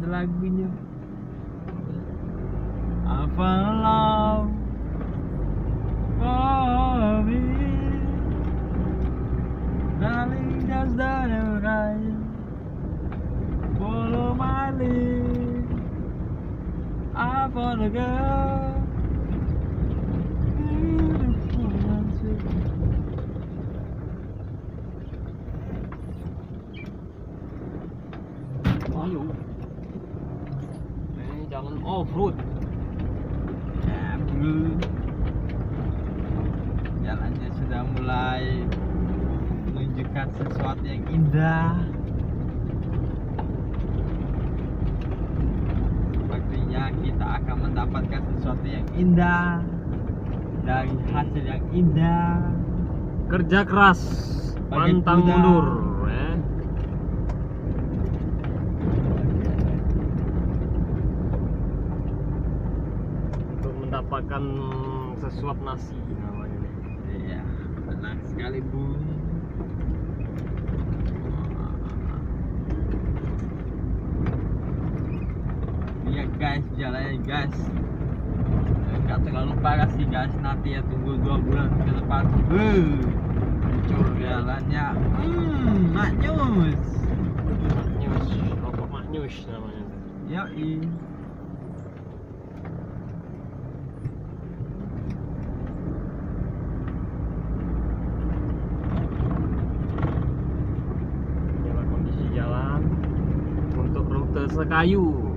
lagunya. I found love for me, darling, just the right. Follow my lead. I found a girl, beautiful and sweet. Ayo, jangan off road. Ya, bro. Jalannya sudah mulai menunjukkan sesuatu yang indah. Sepertinya kita akan mendapatkan sesuatu yang indah dari hasil yang indah. Kerja keras, Bagai pantang kuda. mundur. Untuk mendapatkan sesuap nasi namanya nih. Iya, tenang sekali, Bu. Lihat guys, jalannya guys. Enggak terlalu parah sih guys, nanti ya tunggu 2 bulan ke depan. Muncul jalannya. Maknyus. Maknyus, rokok maknyus namanya. Yoi. Inilah kondisi jalan untuk rute Sekayu.